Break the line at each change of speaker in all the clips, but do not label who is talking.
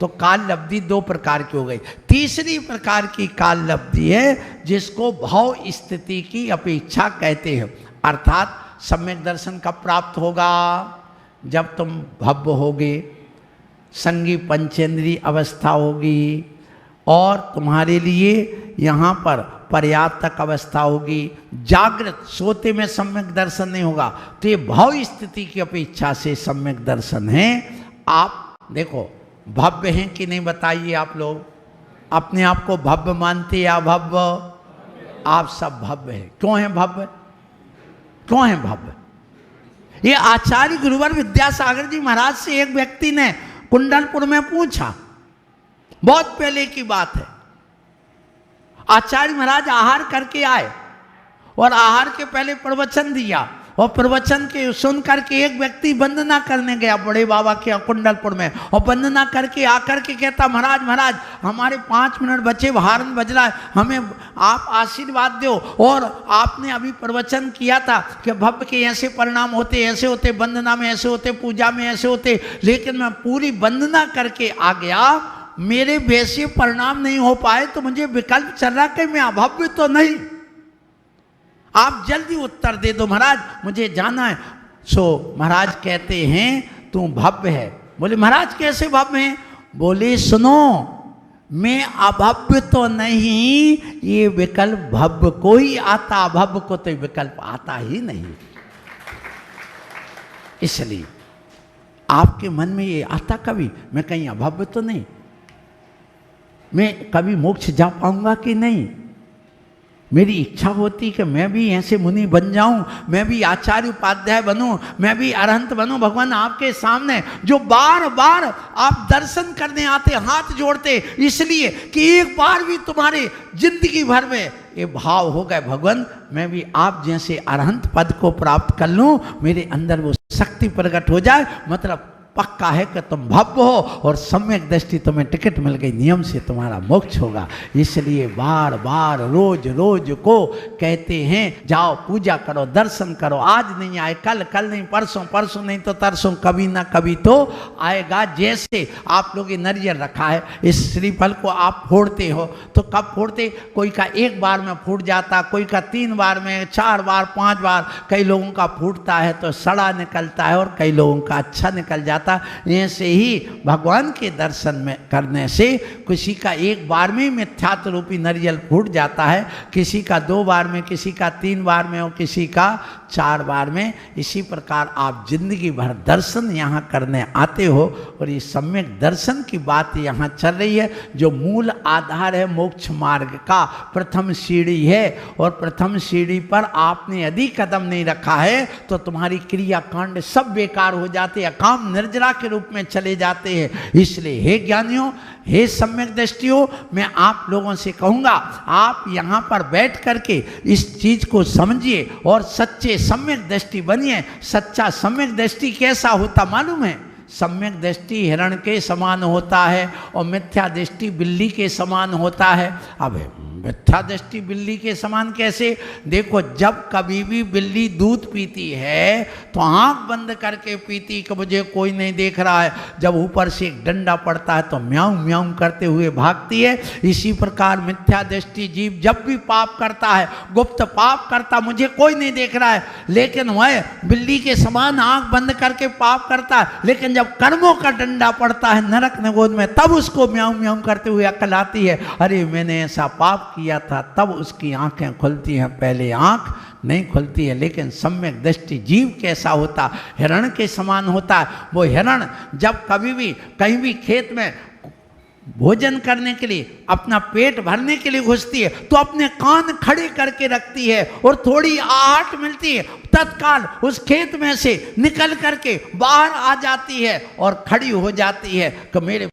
तो काल लब्धि दो प्रकार की हो गई। तीसरी प्रकार की काल लब्धि है जिसको भाव स्थिति की अपेक्षा कहते हैं। अर्थात सम्यक दर्शन कब प्राप्त होगा? जब तुम भव्य होगे, संगी पंचेंद्रीय अवस्था होगी और तुम्हारे लिए यहाँ पर पर्याप्तक अवस्था होगी। जागृत सोते में सम्यक दर्शन नहीं होगा, तो ये भाव स्थिति की अपेक्षा से सम्यक दर्शन है। आप देखो भव्य हैं कि नहीं बताइए? आप लोग अपने आप को भव्य मानते या भव्य? आप सब भव्य हैं। क्यों हैं भव्य? क्यों हैं भव्य? ये आचार्य गुरुवर विद्यासागर जी महाराज से एक व्यक्ति ने कुंडलपुर में पूछा, बहुत पहले की बात है। आचार्य महाराज आहार करके आए और आहार के पहले प्रवचन दिया और प्रवचन के सुन करके एक व्यक्ति वंदना करने गया बड़े बाबा के कुंडलपुर में, और वंदना करके आकर के कहता, महाराज महाराज हमारे 5 मिनट बचे, हारन बज रहा है, हमें आप आशीर्वाद दो। और आपने अभी प्रवचन किया था कि भव्य के ऐसे परिणाम होते, ऐसे होते, वंदना में ऐसे होते, पूजा में ऐसे होते, लेकिन मैं पूरी वंदना करके आ गया, मेरे वैसे परिणाम नहीं हो पाए, तो मुझे विकल्प चल रहा कि मैं अभव्य तो नहीं। आप जल्दी उत्तर दे दो महाराज, मुझे जाना है। सो महाराज कहते हैं तू भव्य है। बोले महाराज कैसे भव्य हैं? बोले सुनो, मैं अभव्य तो नहीं, ये विकल्प भव्य को ही आता, अभव्य को तो विकल्प आता ही नहीं। इसलिए आपके मन में ये आता कभी, मैं कहीं अभव्य तो नहीं, मैं कभी मोक्ष जा पाऊंगा कि नहीं। मेरी इच्छा होती कि मैं भी ऐसे मुनि बन जाऊं, मैं भी आचार्य उपाध्याय बनूं, मैं भी अरहंत बनूं। भगवान आपके सामने जो बार बार आप दर्शन करने आते, हाथ जोड़ते, इसलिए कि एक बार भी तुम्हारे जिंदगी भर में ये भाव हो गए, भगवान मैं भी आप जैसे अरहंत पद को प्राप्त कर लूं, मेरे अंदर वो शक्ति प्रकट हो जाए, मतलब पक्का है कि तुम भव्य हो और सम्यक दृष्टि तुम्हें टिकट मिल गई, नियम से तुम्हारा मोक्ष होगा। इसलिए बार बार रोज रोज को कहते हैं जाओ पूजा करो, दर्शन करो। आज नहीं आए कल, कल नहीं परसों, परसों नहीं तो तरसों, कभी ना कभी तो आएगा। जैसे आप लोग ये नारियल रखा है, इस श्रीफल को आप फोड़ते हो, तो कब फोड़ते? कोई का एक बार में फूट जाता, कोई का 3 बार में, 4 बार, 5 बार, कई लोगों का फूटता है तो सड़ा निकलता है और कई लोगों का अच्छा निकल जाता। ऐसे ही भगवान के दर्शन में करने से किसी का एक बार में मिथ्यात्व रूपी नारियल फूट जाता है, किसी का 2 बार में, किसी का 3 बार में और किसी का 4 बार में। इसी प्रकार आप जिंदगी भर दर्शन यहाँ करने आते हो और ये सम्यक दर्शन की बात यहाँ चल रही है, जो मूल आधार है मोक्ष मार्ग का, प्रथम सीढ़ी है। और प्रथम सीढ़ी पर आपने यदि कदम नहीं रखा है तो तुम्हारी क्रियाकांड सब बेकार हो जाते, अकाम निर्जरा के रूप में चले जाते हैं। इसलिए हे ज्ञानियों, हे सम्यक दृष्टियों, मैं आप लोगों से कहूँगा आप यहाँ पर बैठ करके इस चीज को समझिए और सच्चे सम्यक दृष्टि बनिए। सच्चा सम्यक दृष्टि कैसा होता मालूम है? सम्यक दृष्टि हिरण के समान होता है और मिथ्या दृष्टि बिल्ली के समान होता है। अब मिथ्या दृष्टि बिल्ली के समान कैसे? देखो, जब कभी भी बिल्ली दूध पीती है तो आंख बंद करके पीती कि मुझे कोई नहीं देख रहा है, जब ऊपर से एक डंडा पड़ता है तो म्याऊं म्याऊं करते हुए भागती है। इसी प्रकार मिथ्या दृष्टि जीव जब भी पाप करता है, गुप्त पाप करता, मुझे कोई नहीं देख रहा है, लेकिन वह बिल्ली के समान आंख बंद करके पाप करता है, लेकिन जब कर्मों का डंडा पड़ता है नरक निगोद में, तब उसको म्याऊं म्याऊं करते हुए अकल आती है, अरे मैंने ऐसा पाप किया था। तब उसकी आंखें खुलती हैं, पहले आंख नहीं खुलती है। लेकिन सम्यक दृष्टि जीव कैसा होता? हिरण के समान होता है। वो हिरण जब कभी भी कहीं भी खेत में भोजन करने के लिए, अपना पेट भरने के लिए घुसती है तो अपने कान खड़े करके रखती है और थोड़ी आहट मिलती है, तत्काल उस खेत में से निकल करके बाहर आ जाती है और खड़ी हो जाती है कि मेरे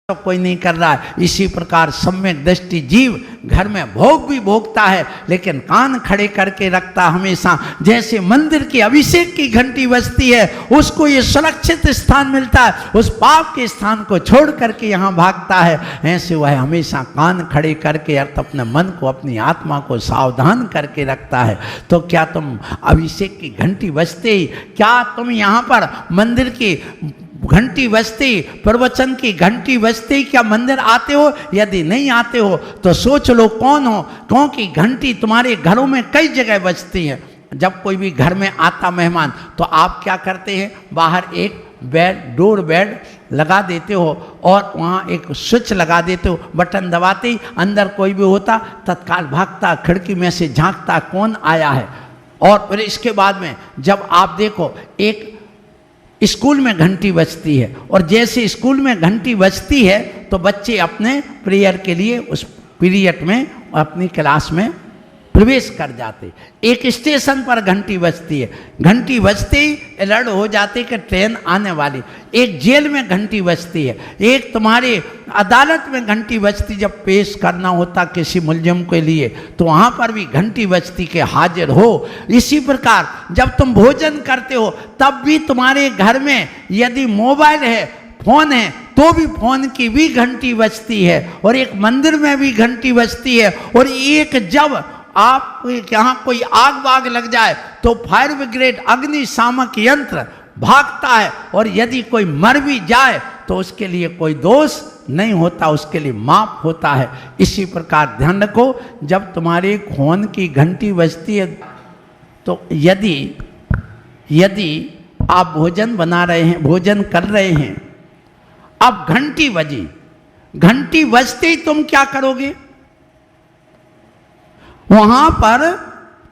कोई नहीं कर रहा है। इसी प्रकार सम्यक दृष्टि जीव घर में भोग भी भोगता है लेकिन कान खड़े करके रखता हमेशा। जैसे मंदिर की अभिषेक की घंटी बजती है, उसको ये सुरक्षित स्थान मिलता है, उस पाप के स्थान को छोड़ करके यहाँ भागता है, ऐसे वह हमेशा कान खड़े करके अर्थ अपने मन को, अपनी आत्मा को सावधान करके रखता है। तो क्या तुम अभिषेक की घंटी बजते ही क्या तुम यहाँ पर मंदिर की घंटी बजते ही, प्रवचन की घंटी बजते ही क्या मंदिर आते हो? यदि नहीं आते हो तो सोच लो कौन हो, क्योंकि घंटी तुम्हारे घरों में कई जगह बजती है। जब कोई भी घर में आता मेहमान तो आप क्या करते हैं? बाहर एक बेड, डोर बेड लगा देते हो और वहाँ एक स्विच लगा देते हो। बटन दबाते ही अंदर कोई भी होता तत्काल भागता, खिड़की में से झांकता कौन आया है। और फिर इसके बाद में जब आप देखो, एक स्कूल में घंटी बजती है और जैसे स्कूल में घंटी बजती है तो बच्चे अपने प्रेयर के लिए उस पीरियड में अपनी क्लास में प्रवेश कर जाते। एक स्टेशन पर घंटी बजती है, घंटी बजते ही अलर्ट हो जाते कि ट्रेन आने वाली। एक जेल में घंटी बजती है, एक तुम्हारे अदालत में घंटी बजती, जब पेश करना होता किसी मुलजिम के लिए तो वहाँ पर भी घंटी बजती कि हाजिर हो। इसी प्रकार जब तुम भोजन करते हो तब भी तुम्हारे घर में यदि मोबाइल है, फोन है, तो भी फोन की भी घंटी बजती है। और एक मंदिर में भी घंटी बजती है। और एक जब आप यहाँ कोई आग वाग लग जाए तो फायर ब्रिगेड अग्निशामक यंत्र भागता है। और यदि कोई मर भी जाए तो उसके लिए कोई दोष नहीं होता, उसके लिए माफ होता है। इसी प्रकार ध्यान रखो, जब तुम्हारे फोन की घंटी बजती है तो यदि आप भोजन बना रहे हैं, भोजन कर रहे हैं, अब घंटी बजी, घंटी बजते ही तुम क्या करोगे? वहां पर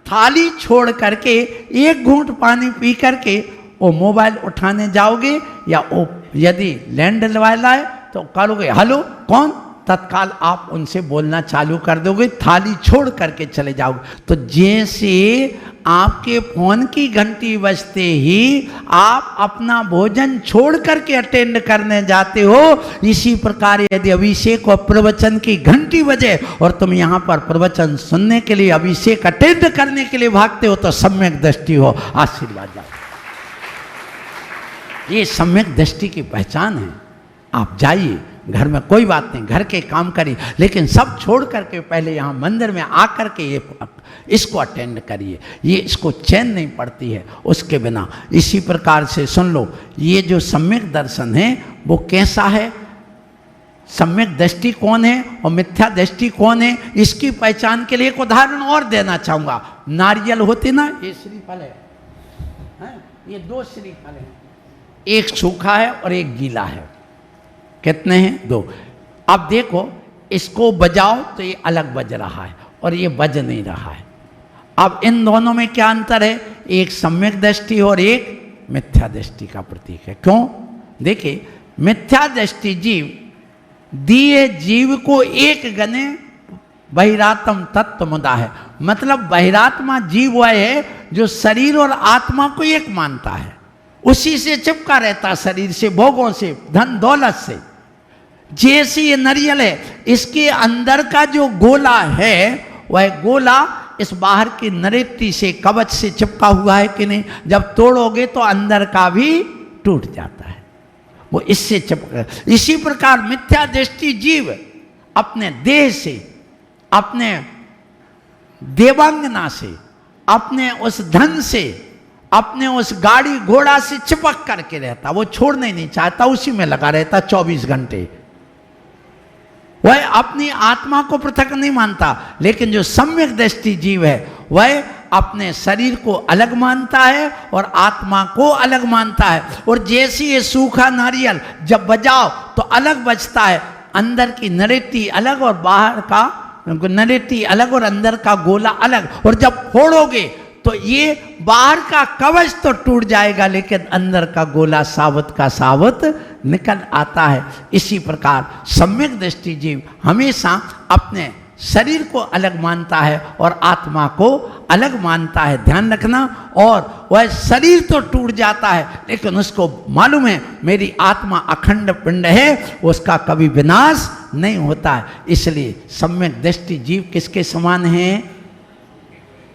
थाली छोड़ करके एक घूंट पानी पी करके वो मोबाइल उठाने जाओगे, या वो यदि लैंड वाला है तो करोगे हेलो कौन, तत्काल आप उनसे बोलना चालू कर दोगे, थाली छोड़ करके चले जाओगे। तो जैसे आपके फोन की घंटी बजते ही आप अपना भोजन छोड़ करके अटेंड करने जाते हो, इसी प्रकार यदि अभिषेक और प्रवचन की घंटी बजे और तुम यहाँ पर प्रवचन सुनने के लिए, अभिषेक अटेंड करने के लिए भागते हो तो सम्यक दृष्टि हो, आशीर्वाद जाओ। ये सम्यक दृष्टि की पहचान है। आप जाइए, घर में कोई बात नहीं, घर के काम करिए, लेकिन सब छोड़ करके पहले यहाँ मंदिर में आकर के इसको अटेंड करिए। ये इसको चैन नहीं पड़ती है उसके बिना। इसी प्रकार से सुन लो, ये जो सम्यक दर्शन है वो कैसा है, सम्यक दृष्टि कौन है और मिथ्या दृष्टि कौन है, इसकी पहचान के लिए एक उदाहरण और देना चाहूँगा। नारियल होते ना, ये श्रीफल है, ये दो श्रीफल है, एक सूखा है और एक गीला है। कितने हैं? दो। अब देखो, इसको बजाओ तो ये अलग बज रहा है और ये बज नहीं रहा है। अब इन दोनों में क्या अंतर है? एक सम्यक दृष्टि और एक मिथ्या दृष्टि का प्रतीक है। क्यों? देखिए, मिथ्या दृष्टि जीव दिए जीव को एक गणे बहिरात्म तत्व मुदा है। मतलब बहिरात्मा जीव वह है जो शरीर और आत्मा को एक मानता है, उसी से चिपका रहता, शरीर से, भोगों से, धन दौलत से। जैसे ये नारियल है, इसके अंदर का जो गोला है वह गोला इस बाहर की नरेटी से, कवच से चिपका हुआ है कि नहीं? जब तोड़ोगे तो अंदर का भी टूट जाता है, वो इससे चिपका। इसी प्रकार मिथ्या दृष्टि जीव अपने देह से, अपने देवांगना से, अपने उस धन से, अपने उस गाड़ी घोड़ा से चिपक करके रहता, वो छोड़ने नहीं चाहता, उसी में लगा रहता 24 घंटे। वह अपनी आत्मा को पृथक नहीं मानता। लेकिन जो सम्यक दृष्टि जीव है वह अपने शरीर को अलग मानता है और आत्मा को अलग मानता है। और जैसे ये सूखा नारियल जब बजाओ तो अलग बजता है, अंदर की नरेटी अलग और बाहर का नरेटी अलग और अंदर का गोला अलग। और जब फोड़ोगे तो ये बाहर का कवच तो टूट जाएगा, लेकिन अंदर का गोला साबुत का साबुत निकल आता है। इसी प्रकार सम्यक दृष्टि जीव हमेशा अपने शरीर को अलग मानता है और आत्मा को अलग मानता है, ध्यान रखना। और वह शरीर तो टूट जाता है, लेकिन उसको मालूम है मेरी आत्मा अखंड पिंड है, उसका कभी विनाश नहीं होता है। इसलिए सम्यक दृष्टि जीव किसके समान है?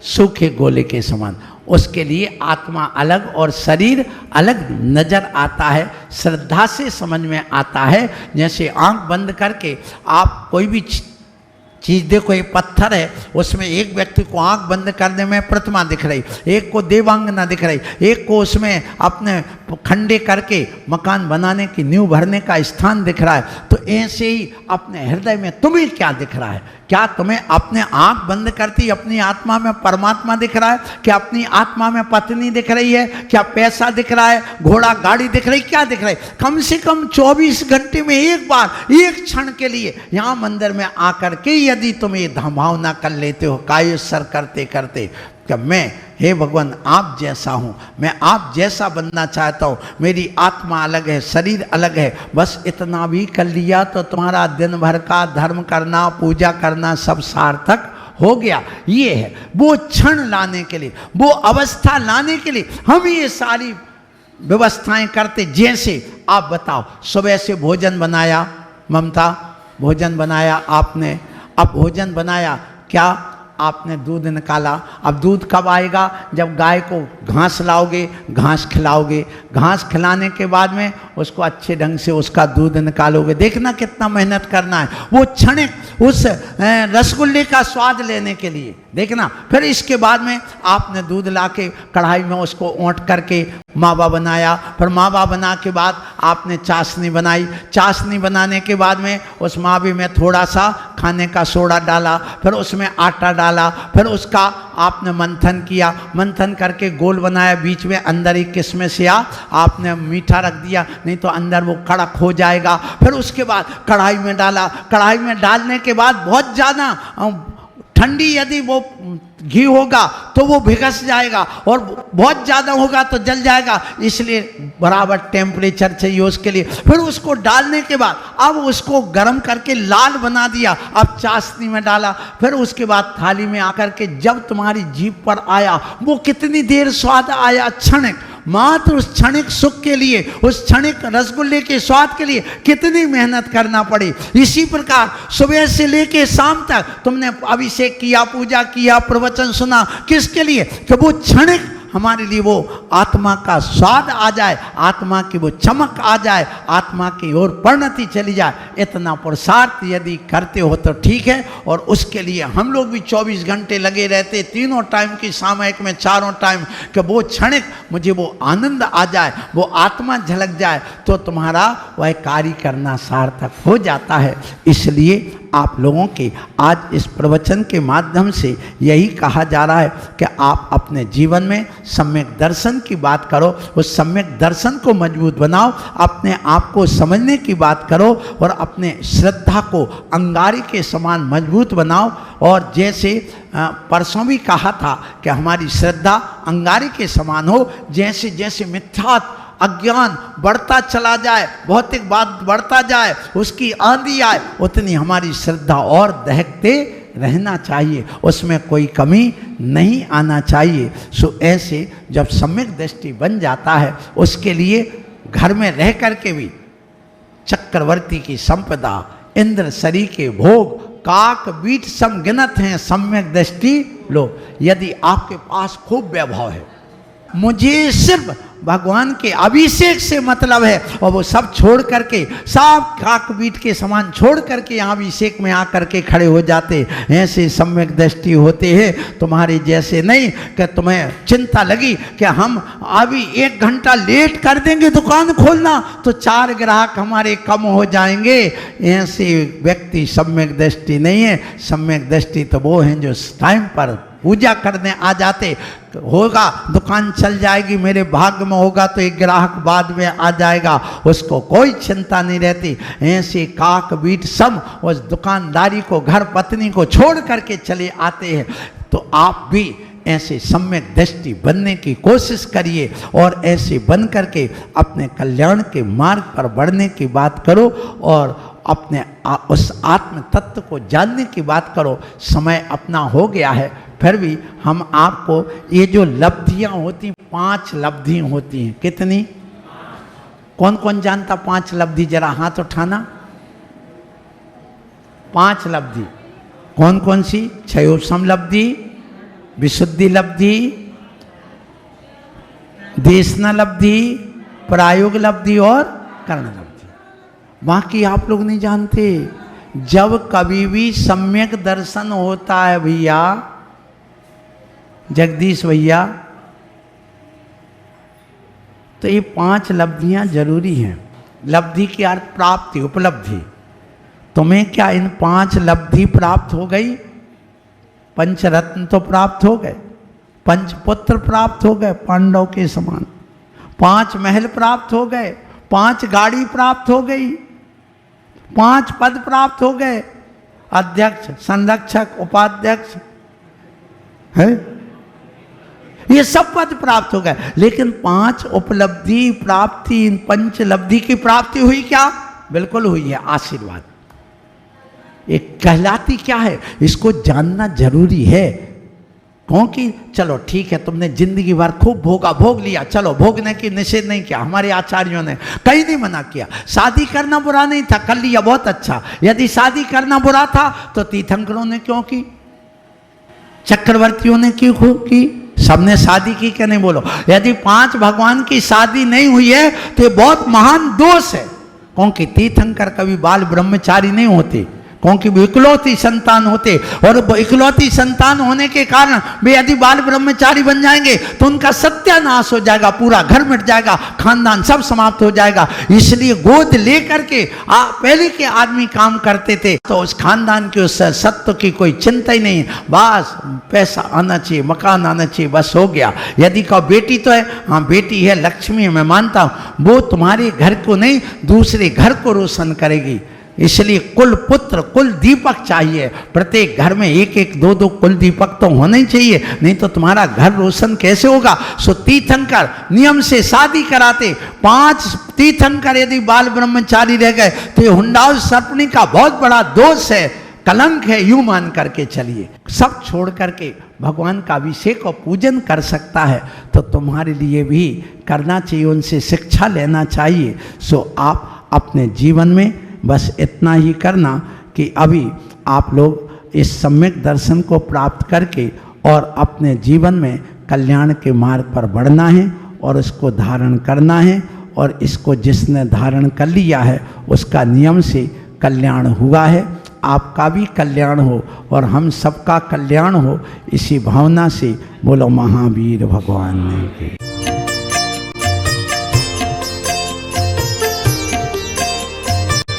सूखे गोले के समान। उसके लिए आत्मा अलग और शरीर अलग नजर आता है, श्रद्धा से समझ में आता है। जैसे आंख बंद करके आप कोई भी चीज देखो, एक पत्थर है, उसमें एक व्यक्ति को आंख बंद करने में प्रतिमा दिख रही, एक को देवांगना दिख रही, एक को उसमें अपने खंडे करके मकान बनाने की नींव भरने का स्थान दिख रहा है। तो ऐसे ही अपने हृदय में तुम्हें क्या दिख रहा है? क्या तुम्हें अपने आंख बंद करती अपनी आत्मा में परमात्मा दिख रहा है? क्या अपनी आत्मा में पत्नी दिख रही है? क्या पैसा दिख रहा है? घोड़ा गाड़ी दिख रही? क्या दिख रहा है? कम से कम 24 घंटे में एक बार, एक क्षण के लिए यहाँ मंदिर में आकर के यदि तुम ये भावना कर लेते हो कायोत्सर्ग करते करते कि मैं, हे भगवान, आप जैसा हूँ, मैं आप जैसा बनना चाहता हूँ, मेरी आत्मा अलग है, शरीर अलग है, बस इतना भी कर लिया तो तुम्हारा दिन भर का धर्म करना, पूजा करना सब सार्थक हो गया। ये है वो क्षण लाने के लिए, वो अवस्था लाने के लिए हम ये सारी व्यवस्थाएं करते। जैसे आप बताओ, सुबह से भोजन बनाया, ममता भोजन बनाया आपने, अब भोजन बनाया, क्या आपने दूध निकाला। अब दूध कब आएगा? जब गाय को घास लाओगे, घास खिलाओगे, घास खिलाने के बाद में उसको अच्छे ढंग से उसका दूध निकालोगे। देखना कितना मेहनत करना है वो क्षणिक उस रसगुल्ले का स्वाद लेने के लिए, देखना। फिर इसके बाद में आपने दूध लाके कढ़ाई में उसको ओंट करके मावा बनाया, फिर मावा बना के बाद आपने चाशनी बनाई, चाशनी बनाने के बाद में उस मावे में थोड़ा सा खाने का सोडा डाला, फिर उसमें आटा डाला, फिर उसका आपने मंथन किया, मंथन करके गोल बनाया, बीच में अंदर एक किस्में से आपने मीठा रख दिया, नहीं तो अंदर वो कड़क हो जाएगा। फिर उसके बाद कढ़ाई में डाला, कढ़ाई में डालने के बाद बहुत ज़्यादा ठंडी यदि वो घी होगा तो वो भिगस जाएगा, और बहुत ज़्यादा होगा तो जल जाएगा, इसलिए बराबर टेम्परेचर चाहिए उसके लिए। फिर उसको डालने के बाद अब उसको गर्म करके लाल बना दिया, अब चाशनी में डाला, फिर उसके बाद थाली में आकर के जब तुम्हारी जीभ पर आया, वो कितनी देर स्वाद आया, क्षणिक, मात्र उस क्षणिक सुख के लिए, उस क्षणिक रसगुल्ले के स्वाद के लिए कितनी मेहनत करना पड़ी। इसी प्रकार सुबह से लेके शाम तक तुमने अभिषेक किया, पूजा किया, प्रवचन सुना, किसके लिए? कि वो क्षणिक हमारे लिए वो आत्मा का स्वाद आ जाए, आत्मा की वो चमक आ जाए, आत्मा की ओर परिणति चली जाए। इतना पुरुषार्थ यदि करते हो तो ठीक है। और उसके लिए हम लोग भी 24 घंटे लगे रहते, तीनों टाइम की सामयिक में, चारों टाइम, कि वो क्षणिक मुझे वो आनंद आ जाए, वो आत्मा झलक जाए, तो तुम्हारा वह कार्य करना सार्थक हो जाता है। इसलिए आप लोगों के आज इस प्रवचन के माध्यम से यही कहा जा रहा है कि आप अपने जीवन में सम्यक दर्शन की बात करो, उस सम्यक दर्शन को मजबूत बनाओ, अपने आप को समझने की बात करो, और अपने श्रद्धा को अंगारे के समान मजबूत बनाओ। और जैसे परसों भी कहा था कि हमारी श्रद्धा अंगारे के समान हो, जैसे जैसे मिथ्या अज्ञान बढ़ता चला जाए, भौतिक बात बढ़ता जाए, उसकी आंधी आए, उतनी हमारी श्रद्धा और दहकते रहना चाहिए, उसमें कोई कमी नहीं आना चाहिए। सो ऐसे जब सम्यक दृष्टि बन जाता है, उसके लिए घर में रह करके भी चक्रवर्ती की संपदा, इंद्र शरी के भोग, काक बीट सम गिनत हैं, सम्यक दृष्टि लो। यदि आपके पास खूब वैभव है, मुझे सिर्फ भगवान के अभिषेक से मतलब है, और वो सब छोड़ करके, सब काकबीट के समान छोड़ करके यहाँ अभिषेक में आकर के खड़े हो जाते, ऐसे सम्यक दृष्टि होते हैं। तुम्हारे जैसे नहीं कि तुम्हें चिंता लगी कि हम अभी 1 घंटा लेट कर देंगे दुकान खोलना तो 4 ग्राहक हमारे कम हो जाएंगे। ऐसे व्यक्ति सम्यक दृष्टि नहीं है। सम्यक दृष्टि तो वो हैं जो टाइम पर पूजा करने आ जाते, होगा दुकान चल जाएगी, मेरे भाग्य में होगा तो 1 ग्राहक बाद में आ जाएगा, उसको कोई चिंता नहीं रहती। ऐसे काक बीट सब उस दुकानदारी को, घर पत्नी को छोड़ करके चले आते हैं। तो आप भी ऐसे सम्यक दृष्टि बनने की कोशिश करिए, और ऐसे बन करके अपने कल्याण के मार्ग पर बढ़ने की बात करो, और अपने उस आत्म तत्व को जानने की बात करो। समय अपना हो गया है, फिर भी हम आपको ये जो लब्धियां होती, 5 लब्धि होती हैं। कितनी? कौन कौन जानता 5 लब्धि? जरा हाथ उठाना। 5 लब्धि कौन कौन सी? क्षयोपशम लब्धि, विशुद्धि लब्धि, देशना लब्धि, प्रायोग लब्धि और कर्ण लब्धि। बाकी आप लोग नहीं जानते। जब कभी भी सम्यक दर्शन होता है भैया, जगदीश भैया, तो ये 5 लब्धियां जरूरी हैं। लब्धि की अर्थ प्राप्ति, उपलब्धि। तुम्हें क्या इन 5 लब्धि प्राप्त हो गई? पंचरत्न तो प्राप्त हो गए, 5 पुत्र प्राप्त हो गए पांडव के समान, 5 महल प्राप्त हो गए, 5 गाड़ी प्राप्त हो गई, 5 पद प्राप्त हो गए, अध्यक्ष, संरक्षक, उपाध्यक्ष है, ये सब पद प्राप्त हो गए। लेकिन 5 उपलब्धि प्राप्ति, इन 5 लब्धि की प्राप्ति हुई क्या? बिल्कुल हुई है, आशीर्वाद। एक कहलाती क्या है, इसको जानना जरूरी है। क्योंकि चलो ठीक है, तुमने जिंदगी भर खूब भोगा, भोग लिया, चलो भोगने की निषेध नहीं किया, हमारे आचार्यों ने कहीं नहीं मना किया। शादी करना बुरा नहीं था, कर लिया, बहुत अच्छा। यदि शादी करना बुरा था तो तीर्थंकरों ने क्यों की, चक्रवर्तियों ने क्यों की? सबने शादी की क्या? नहीं बोलो। यदि 5 भगवान की शादी नहीं हुई है तो ये बहुत महान दोष है। क्योंकि तीर्थंकर कभी बाल ब्रह्मचारी नहीं होते, क्योंकि वे इकलौती संतान होते, और इकलौती संतान होने के कारण वे यदि बाल ब्रह्मचारी बन जाएंगे तो उनका सत्यानाश हो जाएगा, पूरा घर मिट जाएगा, खानदान सब समाप्त हो जाएगा। इसलिए गोद लेकर के पहले के आदमी काम करते थे, तो उस खानदान के उस सत्व की कोई चिंता ही नहीं, बस पैसा आना चाहिए, मकान आना चाहिए, बस हो गया। यदि कहो बेटी तो है, हाँ बेटी है, लक्ष्मी है, मैं मानता हूँ, वो तुम्हारे घर को नहीं दूसरे घर को रोशन करेगी। इसलिए कुल पुत्र, कुल दीपक चाहिए। प्रत्येक घर में 1-1, 2-2 कुल दीपक तो होने ही चाहिए, नहीं तो तुम्हारा घर रोशन कैसे होगा। सो तीर्थंकर नियम से शादी कराते। 5 तीर्थंकर यदि बाल ब्रह्मचारी रह गए तो ये हुंडाओ सर्पणी का बहुत बड़ा दोष है, कलंक है, यूं मान करके चलिए। सब छोड़ करके भगवान का अभिषेक और पूजन कर सकता है तो तुम्हारे लिए भी करना चाहिए, उनसे शिक्षा लेना चाहिए। सो आप अपने जीवन में बस इतना ही करना कि अभी आप लोग इस सम्यक दर्शन को प्राप्त करके और अपने जीवन में कल्याण के मार्ग पर बढ़ना है और इसको धारण करना है, और इसको जिसने धारण कर लिया है उसका नियम से कल्याण हुआ है। आपका भी कल्याण हो और हम सबका कल्याण हो, इसी भावना से बोलो महावीर भगवान ने।